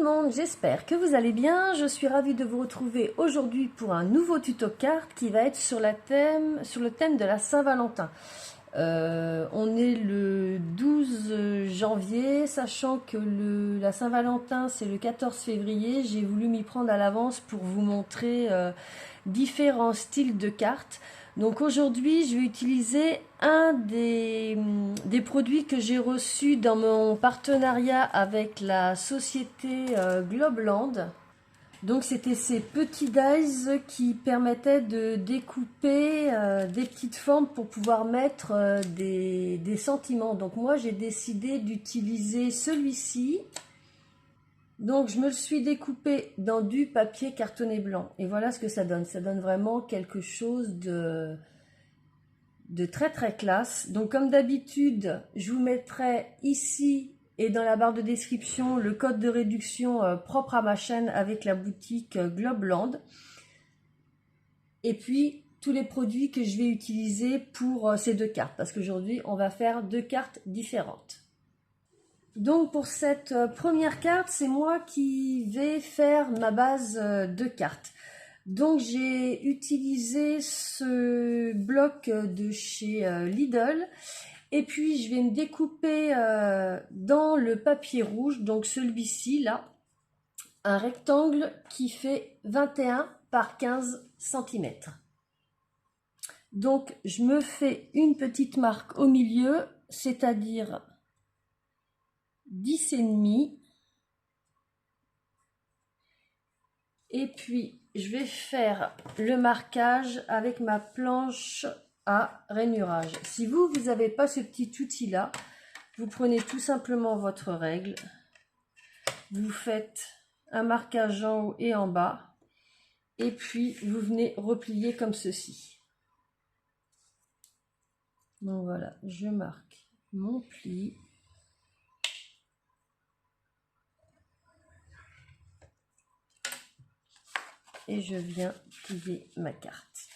le monde, j'espère que vous allez bien. Je suis ravie de vous retrouver aujourd'hui pour un nouveau tuto carte qui va être sur le thème de la Saint-Valentin. On est le 12 janvier, sachant que la Saint-Valentin c'est le 14 février. J'ai voulu m'y prendre à l'avance pour vous montrer différents styles de cartes. Donc aujourd'hui, je vais utiliser un des produits que j'ai reçus dans mon partenariat avec la société Globeland. Donc c'était ces petits dies qui permettaient de découper des petites formes pour pouvoir mettre des sentiments. Donc moi j'ai décidé d'utiliser celui-ci. Donc je me le suis découpé dans du papier cartonné blanc et voilà ce que ça donne. Ça donne vraiment quelque chose de très très classe. Donc comme d'habitude, je vous mettrai ici et dans la barre de description le code de réduction propre à ma chaîne avec la boutique Globeland. Et puis tous les produits que je vais utiliser pour ces deux cartes parce qu'aujourd'hui on va faire deux cartes différentes. Donc pour cette première carte, c'est moi qui vais faire ma base de cartes. Donc j'ai utilisé ce bloc de chez Lidl et puis je vais me découper dans le papier rouge, donc celui-ci là, un rectangle qui fait 21 par 15 cm. Donc je me fais une petite marque au milieu, c'est-à-dire 10,5, et puis je vais faire le marquage avec ma planche à rainurage. Si vous n'avez pas ce petit outil là, vous prenez tout simplement votre règle, vous faites un marquage en haut et en bas et puis vous venez replier comme ceci. Donc voilà, je marque mon pli. Et je viens plier ma carte.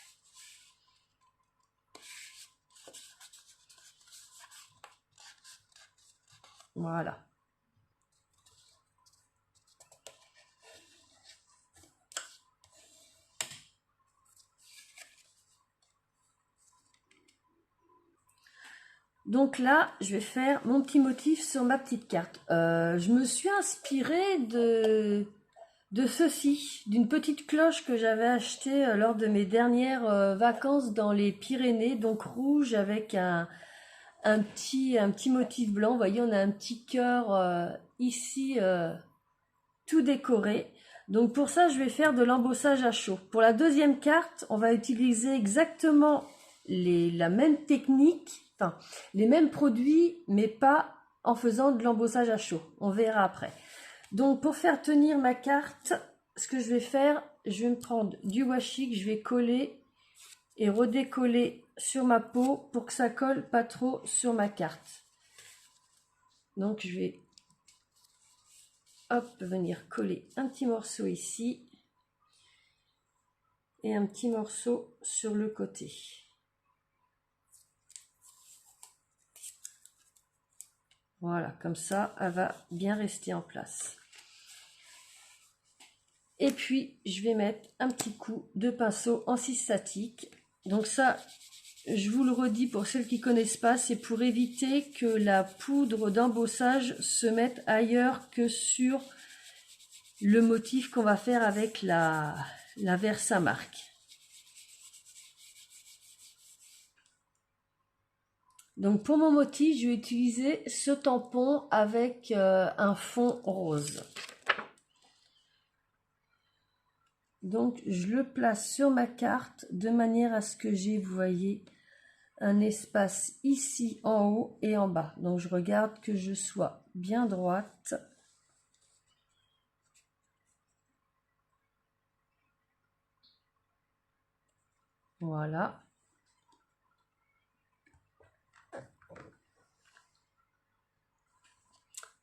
Voilà. Donc là, je vais faire mon petit motif sur ma petite carte. Je me suis inspirée de ceci, d'une petite cloche que j'avais achetée lors de mes dernières vacances dans les Pyrénées, donc rouge avec un petit motif blanc. Vous voyez, on a un petit cœur ici tout décoré. Donc pour ça, je vais faire de l'embossage à chaud. Pour la deuxième carte, on va utiliser exactement la même technique, enfin les mêmes produits, mais pas en faisant de l'embossage à chaud. On verra après. Donc pour faire tenir ma carte, ce que je vais faire, je vais me prendre du washi que je vais coller et redécoller sur ma peau pour que ça colle pas trop sur ma carte. Donc je vais venir coller un petit morceau ici et un petit morceau sur le côté. Voilà, comme ça, elle va bien rester en place. Et puis, je vais mettre un petit coup de pinceau en scie statique. Donc ça, je vous le redis pour celles qui ne connaissent pas, c'est pour éviter que la poudre d'embossage se mette ailleurs que sur le motif qu'on va faire avec la Versamark. Donc pour mon motif, je vais utiliser ce tampon avec un fond rose. Donc je le place sur ma carte de manière à ce que j'ai, vous voyez, un espace ici en haut et en bas. Donc je regarde que je sois bien droite. Voilà.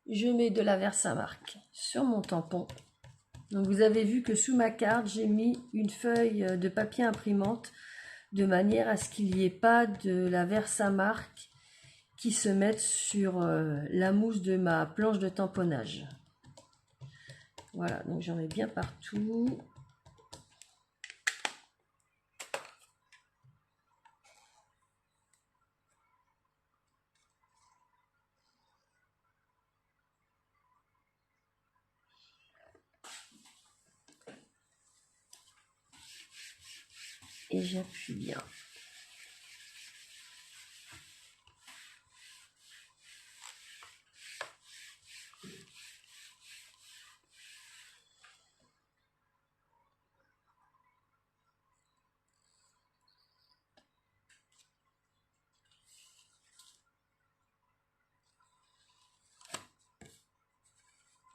Je mets de la Versamark sur mon tampon. Donc vous avez vu que sous ma carte, j'ai mis une feuille de papier imprimante de manière à ce qu'il n'y ait pas de la Versamark qui se mette sur la mousse de ma planche de tamponnage. Voilà, donc j'en mets bien partout. Et j'appuie bien.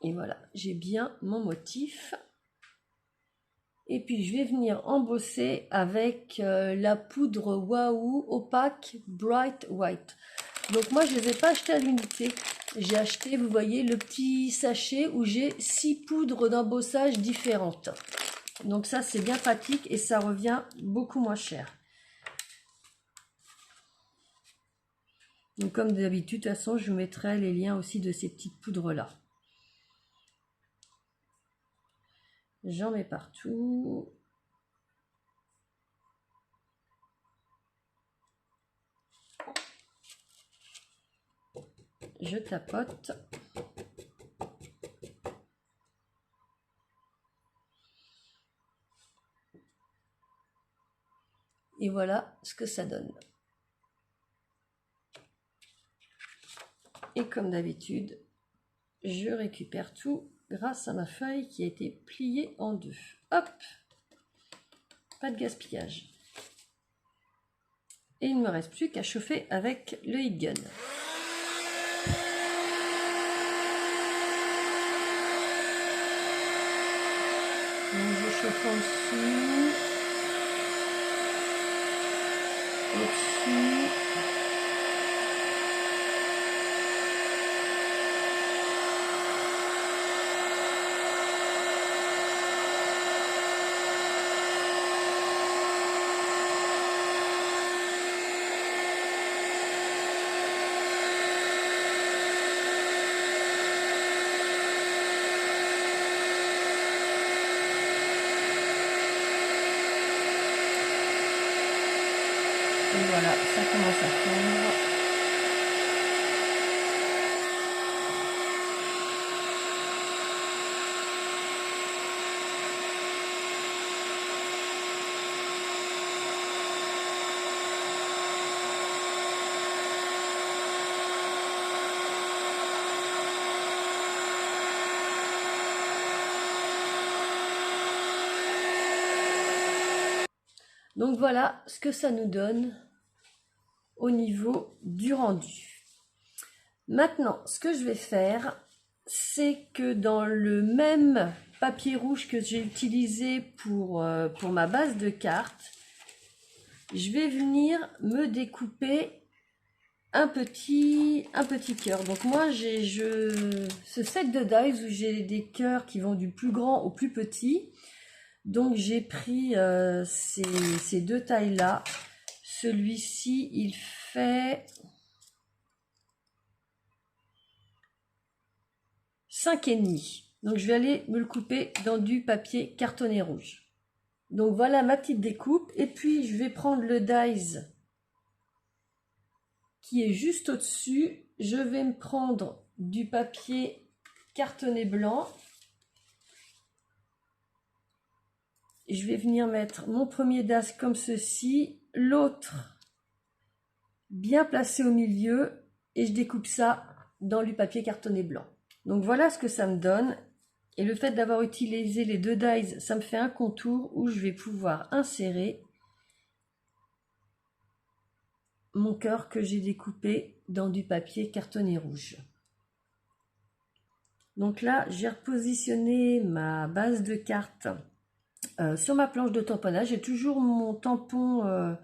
Et voilà, j'ai bien mon motif. Et puis je vais venir embosser avec la poudre Waouh opaque Bright White. Donc moi je ne les ai pas achetés à l'unité. J'ai acheté, vous voyez, le petit sachet où j'ai 6 poudres d'embossage différentes. Donc ça c'est bien pratique et ça revient beaucoup moins cher. Donc comme d'habitude, de toute façon je vous mettrai les liens aussi de ces petites poudres là. J'en mets partout. Je tapote. Et voilà ce que ça donne. Et comme d'habitude, je récupère tout grâce à ma feuille qui a été pliée en deux. Hop! Pas de gaspillage. Et il ne me reste plus qu'à chauffer avec le heat gun. Donc je chauffe en dessous, au-dessus. Et voilà, ça commence à fondre. Donc voilà ce que ça nous donne au niveau du rendu. Maintenant, ce que je vais faire, c'est que dans le même papier rouge que j'ai utilisé pour ma base de cartes, je vais venir me découper un petit cœur. Donc moi j'ai ce set de dies où j'ai des cœurs qui vont du plus grand au plus petit. Donc j'ai pris ces deux tailles là. Celui-ci il fait 5,5. Donc je vais aller me le couper dans du papier cartonné rouge. Donc voilà ma petite découpe. Et puis je vais prendre le dies qui est juste au-dessus. Je vais me prendre du papier cartonné blanc. Je vais venir mettre mon premier das comme ceci, l'autre bien placé au milieu et je découpe ça dans du papier cartonné blanc. Donc voilà ce que ça me donne. Et le fait d'avoir utilisé les deux dies, ça me fait un contour où je vais pouvoir insérer mon cœur que j'ai découpé dans du papier cartonné rouge. Donc là, j'ai repositionné ma base de cartes sur ma planche de tamponnage. J'ai toujours mon tampon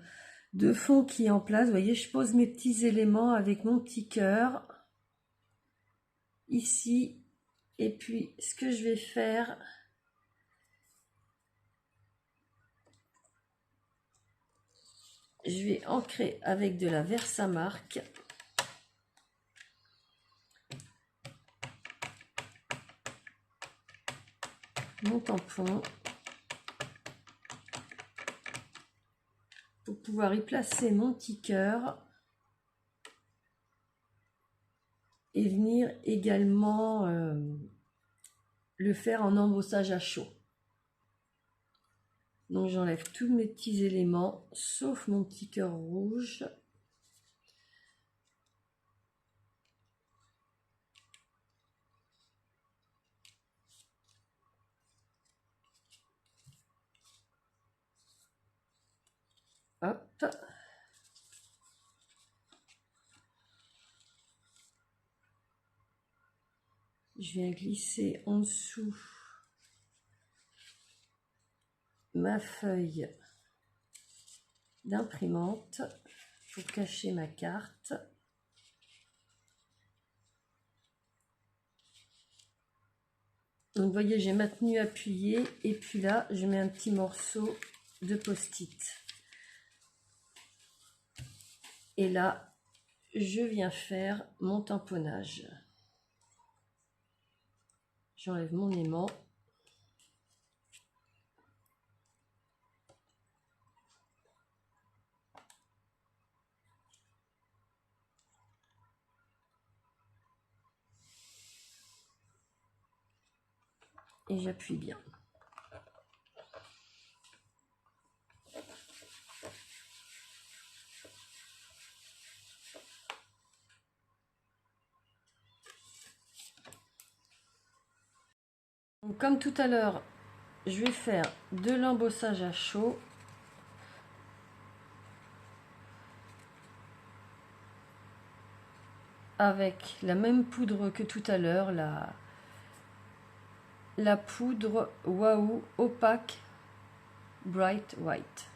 de fond qui est en place. Vous voyez, je pose mes petits éléments avec mon petit cœur ici. Et puis, ce que je vais faire, je vais ancrer avec de la Versamark. mon tampon pour pouvoir y placer mon petit cœur et venir également le faire en embossage à chaud. Donc j'enlève tous mes petits éléments sauf mon petit cœur rouge. Hop. Je viens glisser en dessous ma feuille d'imprimante pour cacher ma carte. Donc vous voyez, j'ai maintenu appuyé et puis là je mets un petit morceau de post-it. Et là je viens faire mon tamponnage. J'enlève mon aimant. Et j'appuie bien. Donc, comme tout à l'heure, je vais faire de l'embossage à chaud. Avec la même poudre que tout à l'heure, la poudre Waouh Opaque Bright White.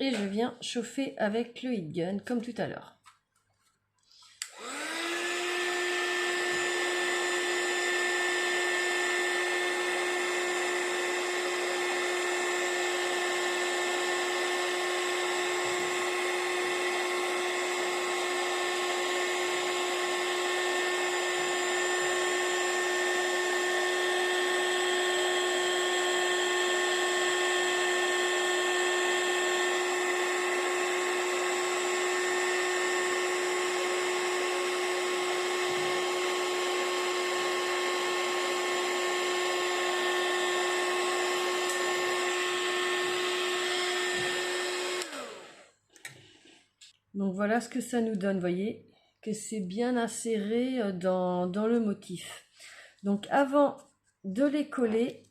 Et je viens chauffer avec le heat gun comme tout à l'heure. Donc voilà ce que ça nous donne, vous voyez, que c'est bien inséré dans le motif. Donc avant de les coller,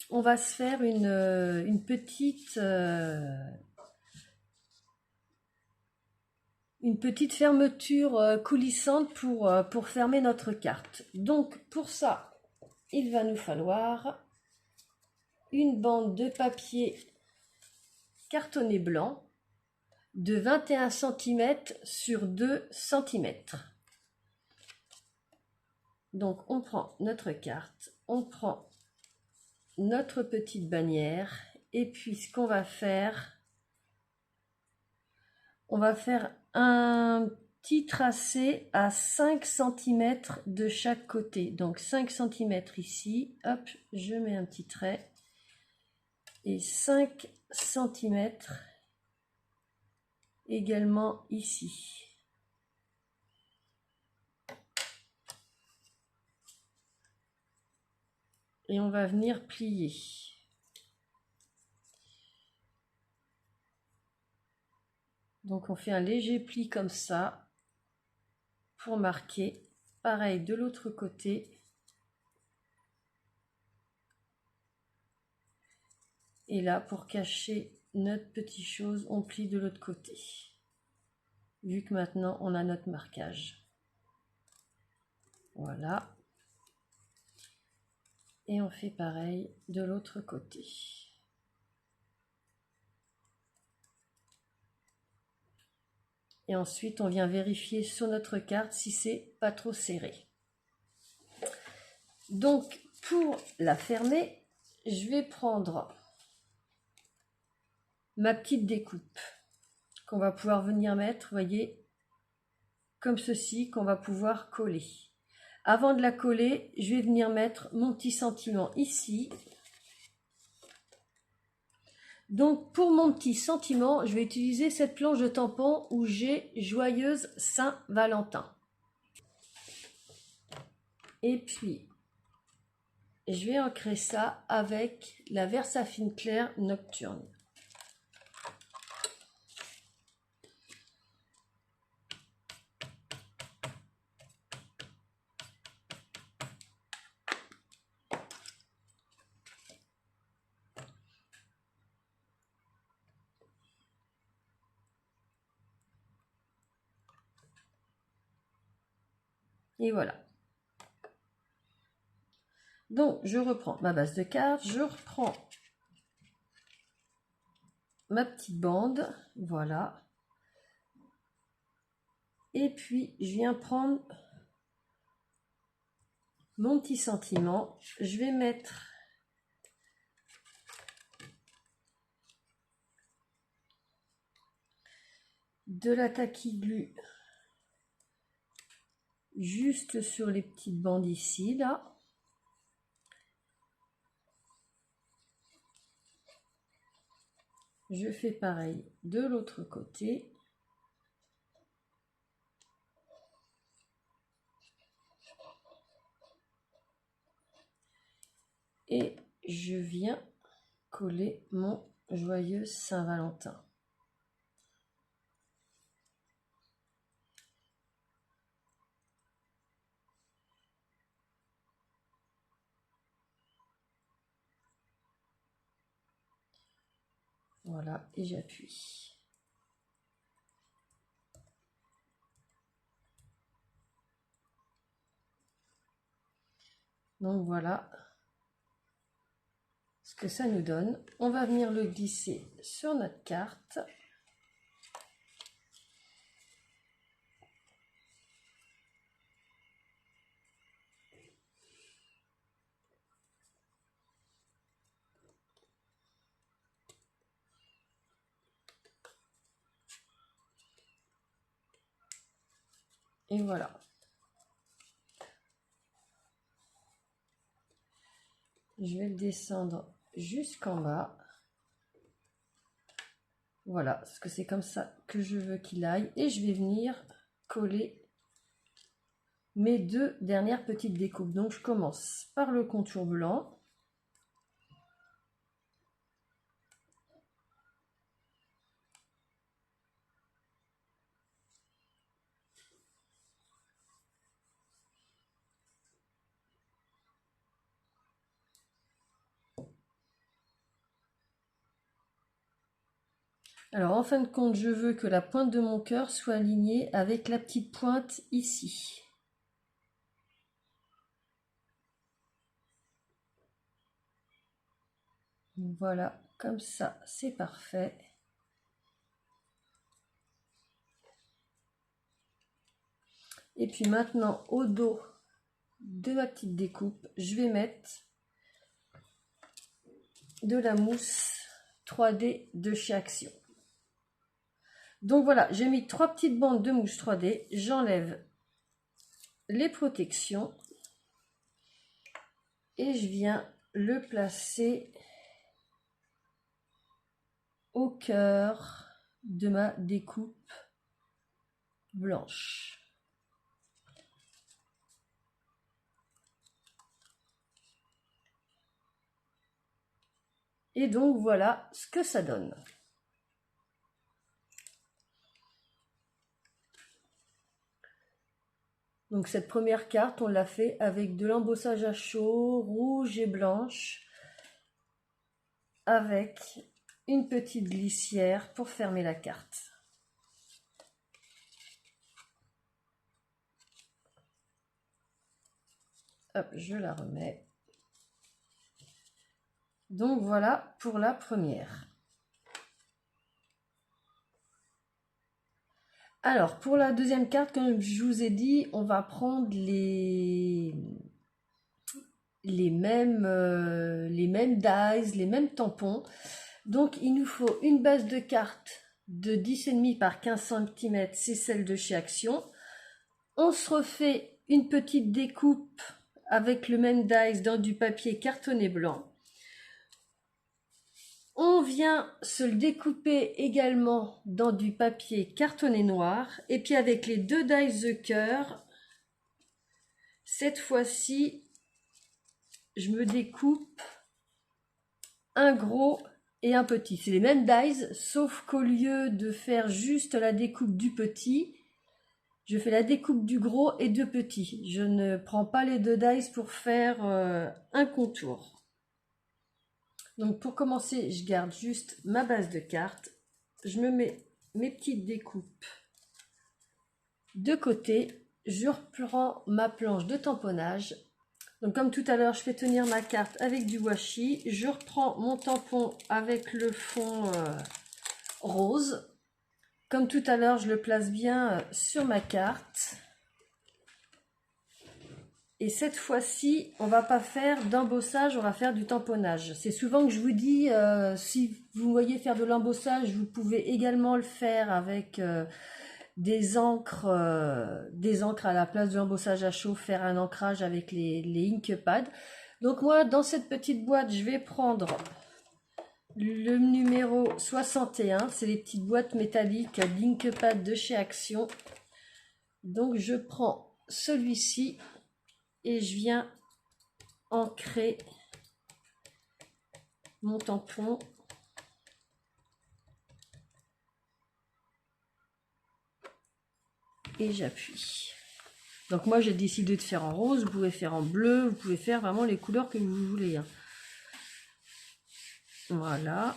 on va se faire une petite fermeture coulissante pour fermer notre carte. Donc pour ça, il va nous falloir une bande de papier cartonné blanc de 21 cm sur 2 cm. Donc on prend notre carte, on prend notre petite bannière et puis ce qu'on va faire, on va faire un petit tracé à 5 cm de chaque côté. Donc 5 cm ici, hop, je mets un petit trait et 5 cm également ici. Et on va venir plier. Donc on fait un léger pli comme ça pour marquer. Pareil de l'autre côté. Et là pour cacher notre petite chose, on plie de l'autre côté. Vu que maintenant on a notre marquage. Voilà. Et on fait pareil de l'autre côté. Et ensuite, on vient vérifier sur notre carte si c'est pas trop serré. Donc, pour la fermer, je vais prendre ma petite découpe qu'on va pouvoir venir mettre, voyez, comme ceci, qu'on va pouvoir coller. Avant de la coller, je vais venir mettre mon petit sentiment ici. Donc, pour mon petit sentiment, je vais utiliser cette planche de tampon où j'ai Joyeuse Saint-Valentin. Et puis, je vais ancrer ça avec la Versafine Claire Nocturne. Et voilà. Donc, je reprends ma base de cartes, je reprends ma petite bande, voilà. Et puis, je viens prendre mon petit sentiment. Je vais mettre de la tacky glue juste sur les petites bandes ici, là. Je fais pareil de l'autre côté. Et je viens coller mon Joyeux Saint-Valentin. Voilà, et j'appuie. Donc voilà ce que ça nous donne. On va venir le glisser sur notre carte. Et voilà. Je vais le descendre jusqu'en bas. Voilà, parce que c'est comme ça que je veux qu'il aille. Et je vais venir coller mes deux dernières petites découpes. Donc je commence par le contour blanc. Alors en fin de compte, je veux que la pointe de mon cœur soit alignée avec la petite pointe ici. Voilà, comme ça, c'est parfait. Et puis maintenant, au dos de ma petite découpe, je vais mettre de la mousse 3D de chez Action. Donc voilà, j'ai mis 3 petites bandes de mousse 3D. J'enlève les protections et je viens le placer au cœur de ma découpe blanche. Et donc voilà ce que ça donne. Donc cette première carte, on l'a fait avec de l'embossage à chaud, rouge et blanche, avec une petite glissière pour fermer la carte. Hop, je la remets. Donc voilà pour la première. Alors, pour la deuxième carte, comme je vous ai dit, on va prendre les mêmes dies, les mêmes tampons. Donc, il nous faut une base de carte de 10,5 par 15 cm, c'est celle de chez Action. On se refait une petite découpe avec le même dies dans du papier cartonné blanc. On vient se le découper également dans du papier cartonné noir. Et puis avec les deux dies de cœur, cette fois-ci, je me découpe un gros et un petit. C'est les mêmes dies, sauf qu'au lieu de faire juste la découpe du petit, je fais la découpe du gros et du petit. Je ne prends pas les deux dies pour faire un contour. Donc pour commencer, je garde juste ma base de cartes. Je me mets mes petites découpes de côté. Je reprends ma planche de tamponnage. Donc comme tout à l'heure, je fais tenir ma carte avec du washi. Je reprends mon tampon avec le fond rose. Comme tout à l'heure, je le place bien sur ma carte. Et cette fois-ci, on va pas faire d'embossage, on va faire du tamponnage. C'est souvent que je vous dis, si vous voyez faire de l'embossage, vous pouvez également le faire avec des encres à la place de l'embossage à chaud, faire un ancrage avec les Inkpad. Donc moi, dans cette petite boîte, je vais prendre le numéro 61. C'est les petites boîtes métalliques d'Inkpad de chez Action. Donc je prends celui-ci. Et je viens ancrer mon tampon et j'appuie. Donc moi j'ai décidé de faire en rose, vous pouvez faire en bleu, vous pouvez faire vraiment les couleurs que vous voulez. Voilà.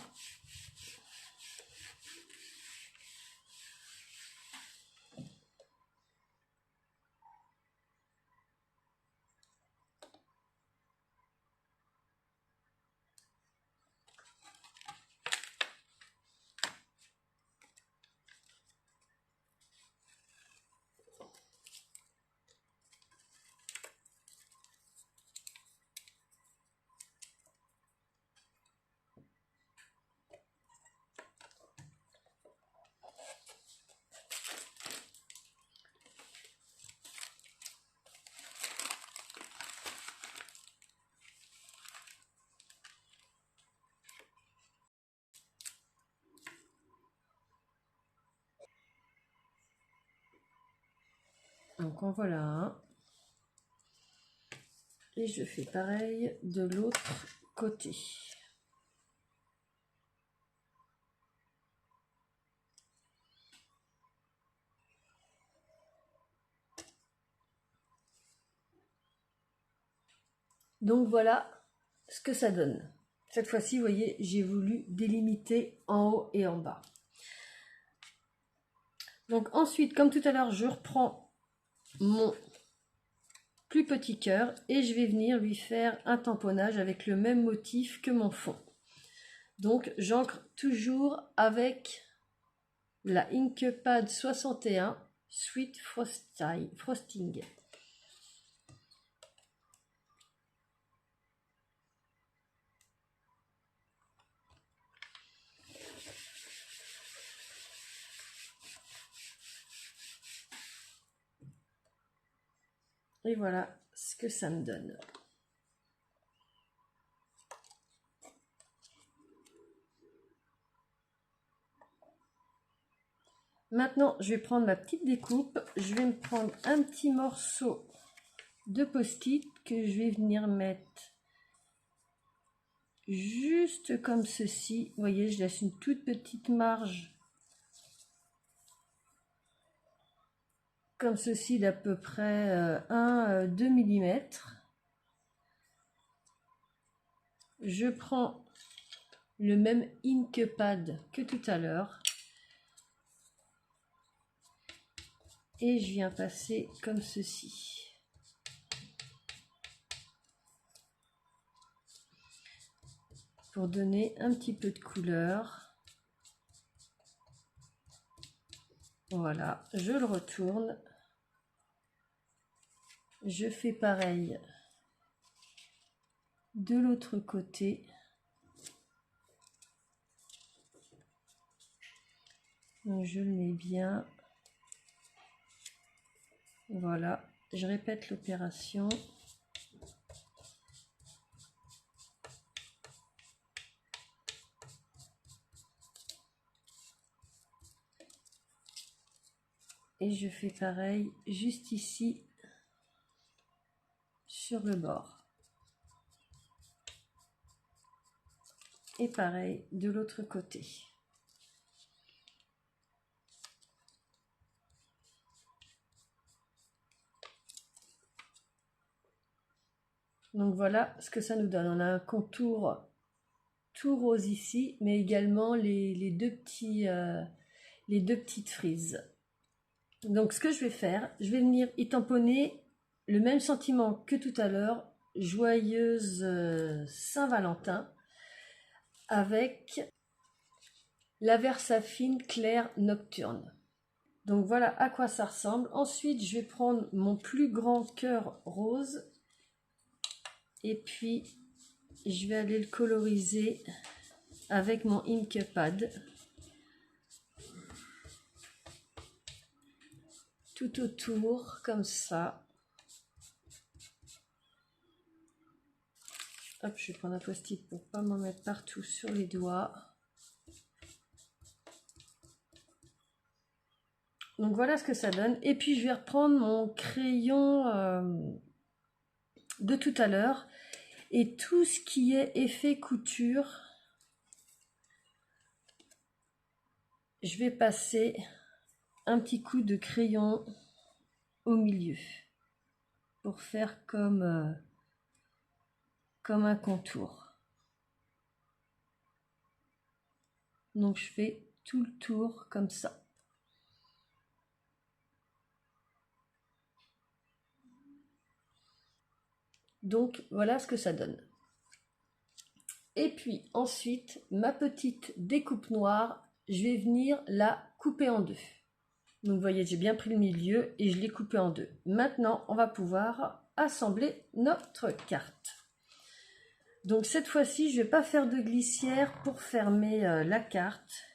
Donc en voilà un. Et je fais pareil de l'autre côté. Donc voilà ce que ça donne. Cette fois-ci, vous voyez, j'ai voulu délimiter en haut et en bas. Donc ensuite, comme tout à l'heure, je reprends mon plus petit cœur et je vais venir lui faire un tamponnage avec le même motif que mon fond. Donc j'ancre toujours avec la Inkpad 61 Sweet Frosting. Et voilà ce que ça me donne. Maintenant, je vais prendre ma petite découpe. Je vais me prendre un petit morceau de post-it que je vais venir mettre juste comme ceci. Vous voyez, je laisse une toute petite marge comme ceci d'à peu près 1-2 mm. Je prends le même Inkpad que tout à l'heure et je viens passer comme ceci. Pour donner un petit peu de couleur. Voilà, je le retourne. Je fais pareil de l'autre côté. Donc je le mets bien. Voilà, je répète l'opération. Et je fais pareil juste ici sur le bord. Et pareil de l'autre côté. Donc voilà ce que ça nous donne. On a un contour tout rose ici, mais également les deux petites frises. Donc ce que je vais faire, je vais venir y tamponner le même sentiment que tout à l'heure, joyeuse Saint-Valentin, avec la Versafine Claire Nocturne. Donc voilà à quoi ça ressemble. Ensuite, je vais prendre mon plus grand cœur rose et puis je vais aller le coloriser avec mon Inkpad tout autour comme ça. Hop, je vais prendre un post-it pour pas m'en mettre partout sur les doigts. Donc voilà ce que ça donne. Et puis je vais reprendre mon crayon de tout à l'heure et tout ce qui est effet couture, je vais passer un petit coup de crayon au milieu pour faire comme un contour. Donc je fais tout le tour comme ça. Donc voilà ce que ça donne. Et puis ensuite, ma petite découpe noire, je vais venir la couper en deux. Donc vous voyez, j'ai bien pris le milieu et je l'ai coupé en deux. Maintenant, on va pouvoir assembler notre carte. Donc cette fois-ci, je ne vais pas faire de glissière pour fermer la carte.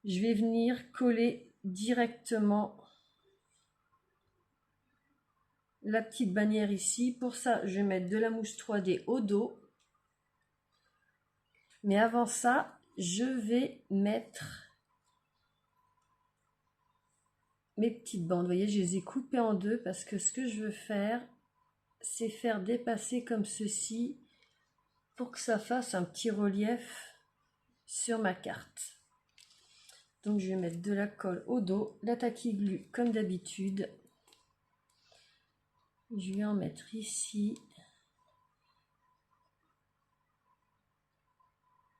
Je vais venir coller directement la petite bannière ici. Pour ça, je vais mettre de la mousse 3D au dos. Mais avant ça, je vais mettre mes petites bandes. Vous voyez, je les ai coupées en deux parce que ce que je veux faire, c'est faire dépasser comme ceci pour que ça fasse un petit relief sur ma carte. Donc je vais mettre de la colle au dos, la tacky glue comme d'habitude. Je vais en mettre ici.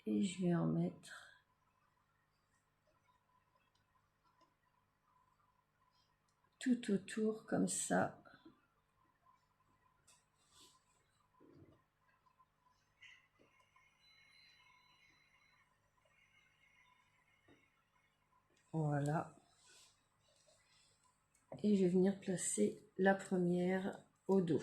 Et je vais en mettre tout autour comme ça. Voilà. Et je vais venir placer la première au dos.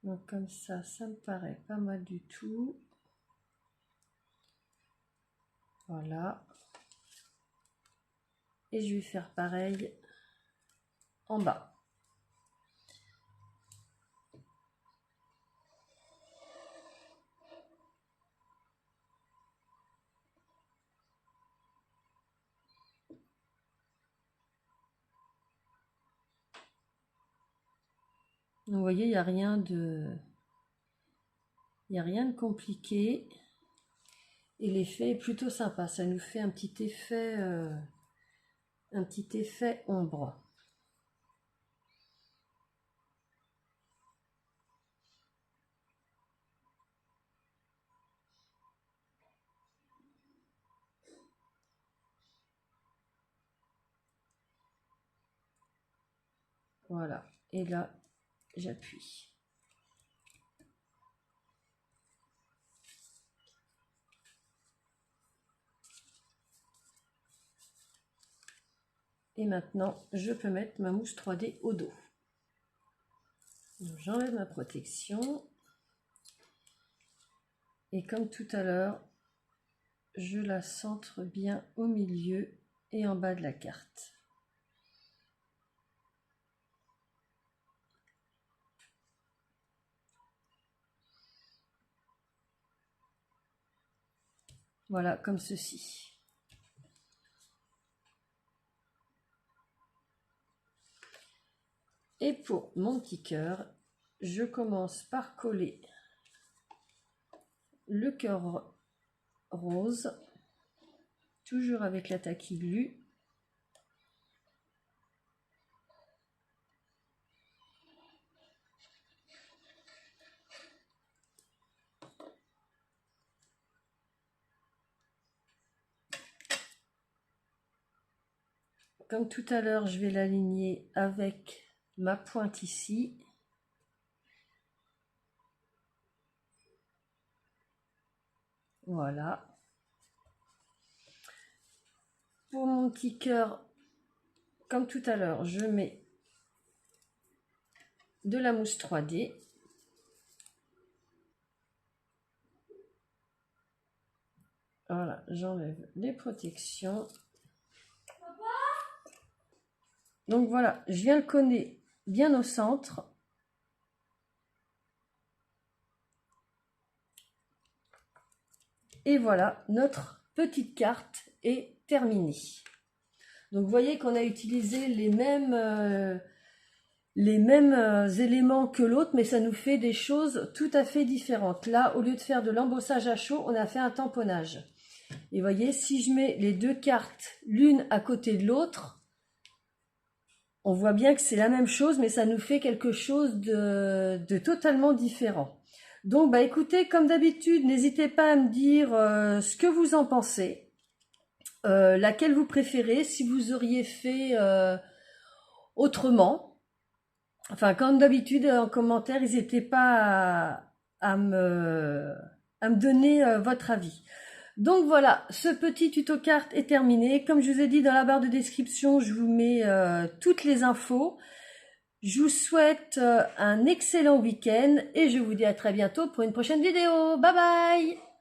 Donc comme ça me paraît pas mal du tout. Voilà. Et je vais faire pareil en bas. Donc, vous voyez, il n'y a rien de compliqué. Et l'effet est plutôt sympa. Ça nous fait un petit effet ombre. Voilà. Et là, j'appuie. Et maintenant, je peux mettre ma mousse 3D au dos. J'enlève ma protection. Et comme tout à l'heure, je la centre bien au milieu et en bas de la carte. Voilà, comme ceci. Et pour mon petit cœur, je commence par coller le cœur rose, toujours avec la Tacky Glue. Comme tout à l'heure, je vais l'aligner avec ma pointe ici. Voilà. Pour mon petit cœur, comme tout à l'heure, je mets de la mousse 3D. Voilà, j'enlève les protections. Donc voilà, je viens le coller bien au centre. Et voilà, notre petite carte est terminée. Donc vous voyez qu'on a utilisé les mêmes éléments que l'autre, mais ça nous fait des choses tout à fait différentes. Là, au lieu de faire de l'embossage à chaud, on a fait un tamponnage. Et vous voyez, si je mets les deux cartes l'une à côté de l'autre, on voit bien que c'est la même chose, mais ça nous fait quelque chose de totalement différent. Donc, bah écoutez, comme d'habitude, n'hésitez pas à me dire ce que vous en pensez, laquelle vous préférez, si vous auriez fait autrement. Enfin, comme d'habitude, en commentaire, n'hésitez pas à me donner votre avis. Donc voilà, ce petit tuto carte est terminé. Comme je vous ai dit dans la barre de description, je vous mets toutes les infos. Je vous souhaite un excellent week-end et je vous dis à très bientôt pour une prochaine vidéo. Bye bye!